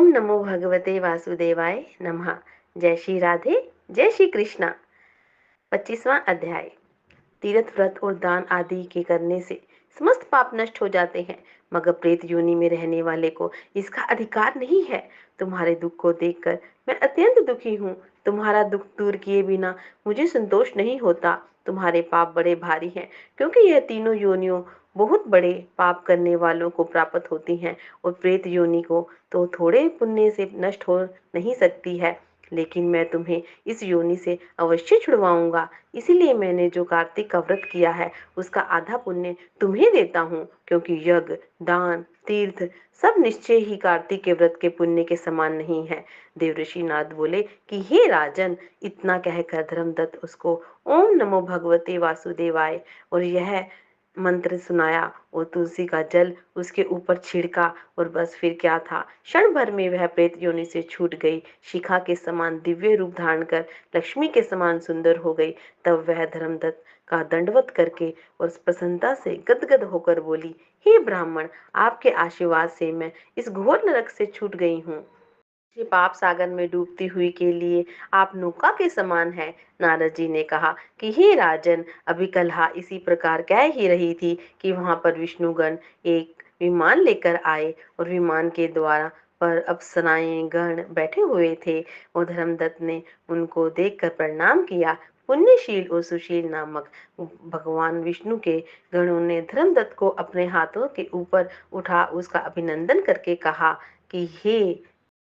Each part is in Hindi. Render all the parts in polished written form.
ओम नमो भगवते वासुदेवाय नमः। जय श्री राधे, जय श्री कृष्णा। 25वां अध्याय। तीर्थ व्रत और दान आदि के करने से समस्त पाप नष्ट हो जाते हैं, मगर प्रेत योनि में रहने वाले को इसका अधिकार नहीं है। तुम्हारे दुख को देखकर मैं अत्यंत दुखी हूँ। तुम्हारा दुख दूर किए बिना मुझे संतोष नहीं होता। तुम्हारे पाप बड़े भारी हैं, क्योंकि यह तीनों योनियों बहुत बड़े पाप करने वालों को प्राप्त होती हैं, और प्रेत योनि को तो थोड़े पुण्य से नष्ट हो नहीं सकती है। लेकिन मैं तुम्हें इस योनि से अवश्य छुड़वाऊंगा। इसीलिए मैंने जो कार्तिक का व्रत किया है उसका आधा पुण्य तुम्हें देता हूँ, क्योंकि यज्ञ, दान, तीर्थ सब निश्चय ही कार्तिक के व्रत के पुण्य के समान नहीं है। देवऋषि नारद बोले कि हे राजन, इतना कहकर धर्मदत्त उसको ओम नमो भगवते वासुदेवाय और यह मंत्र सुनाया और तुलसी का जल उसके ऊपर छिड़का, और बस फिर क्या था, क्षण भर में वह प्रेत योनि से छूट गई। शिखा के समान दिव्य रूप धारण कर लक्ष्मी के समान सुंदर हो गई। तब वह धर्मदत्त का दंडवत करके और प्रसन्नता से गदगद होकर बोली, हे ब्राह्मण, आपके आशीर्वाद से मैं इस घोर नरक से छूट गई हूँ। ये पाप सागर में डूबती हुई के लिए आप नौका के समान है। नारद जी ने कहा कि हे राजन, अभी कलहा इसी प्रकार कह ही रही थी कि वहां पर विष्णुगण एक विमान लेकर आए, और विमान के द्वारा पर अप्सराएं गण बैठे हुए थे, और धर्मदत्त ने उनको देखकर प्रणाम किया। पुण्यशील और सुशील नामक भगवान विष्णु के गणों ने धर्मदत्त को अपने हाथों के ऊपर उठा उसका अभिनंदन करके कहा कि हे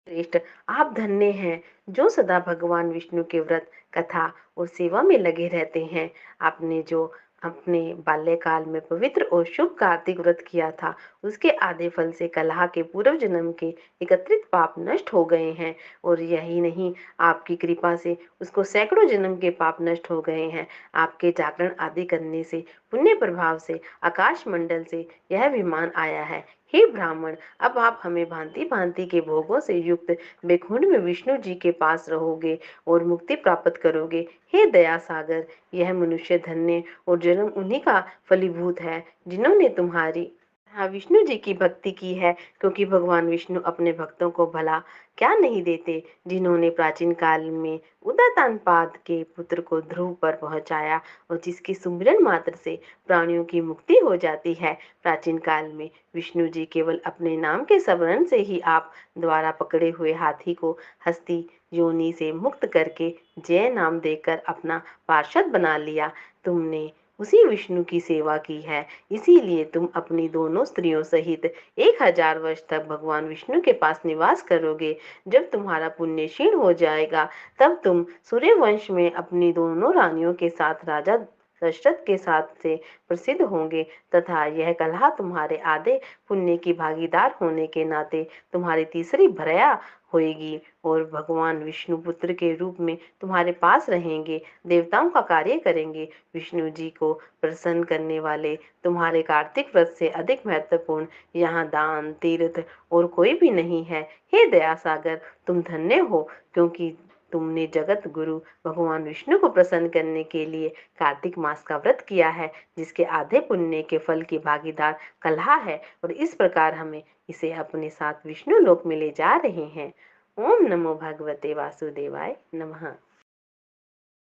श्रेष्ठ, आप धन्य हैं जो सदा भगवान विष्णु के व्रत, कथा और सेवा में लगे रहते हैं। आपने जो अपने बाल्यकाल में पवित्र और शुभ कार्तिक व्रत किया था, उसके आधे फल से कलह के पूर्व जन्म के एकत्रित पाप नष्ट हो गए हैं, और यही नहीं, आपकी कृपा से उसको सैकड़ों जन्म के पाप नष्ट हो गए हैं। आपके जागरण आदि करने से, पुण्य प्रभाव से आकाश मंडल से यह विमान आया है। हे ब्राह्मण, अब आप हमें भांति भांति के भोगों से युक्त बेखुंड में विष्णु जी के पास रहोगे और मुक्ति प्राप्त करोगे। हे दया सागर, यह मनुष्य धन्य और जन्म उन्हीं का फलीभूत है जिन्होंने तुम्हारी हाँ विष्णु जी की भक्ति की है, क्योंकि भगवान विष्णु अपने भक्तों को भला क्या नहीं देते। जिन्होंने प्राचीन काल में उदयतानपाद के पुत्र को ध्रुव पर पहुंचाया, और जिसकी सुमिरन मात्र से प्राणियों की मुक्ति हो जाती है। प्राचीन काल में विष्णु जी केवल अपने नाम के स्मरण से ही आप द्वारा पकड़े हुए हाथी को हस्ती योनि से मुक्त करके जय नाम देकर अपना पार्षद बना लिया। तुमने उसी विष्णु की सेवा की है, इसीलिए तुम अपनी दोनों स्त्रियों सहित 1000 वर्ष तक भगवान विष्णु के पास निवास करोगे। जब तुम्हारा पुण्य क्षीण हो जाएगा, तब तुम सूर्यवंश में अपनी दोनों रानियों के साथ राजा दशरथ के साथ से प्रसिद्ध होंगे, तथा यह कलह तुम्हारे आधे पुण्य की भागीदार होने के नाते तुम्हारी तीसरी भर्या होएगी, और भगवान विष्णु पुत्र के रूप में तुम्हारे पास रहेंगे, देवताओं का कार्य करेंगे। विष्णु जी को प्रसन्न करने वाले तुम्हारे कार्तिक व्रत से अधिक महत्वपूर्ण यहाँ दान, तीर्थ और कोई भी नहीं है। हे दया सागर, तुम धन्य हो, क्योंकि तुमने जगत गुरु भगवान विष्णु को प्रसन्न करने के लिए कार्तिक मास का व्रत किया है, जिसके आधे पुण्य के फल की भागीदार कलहा है, और इस प्रकार हमें इसे अपने साथ विष्णु लोक में ले जा रहे हैं। ओम नमो भगवते वासुदेवाय नमः।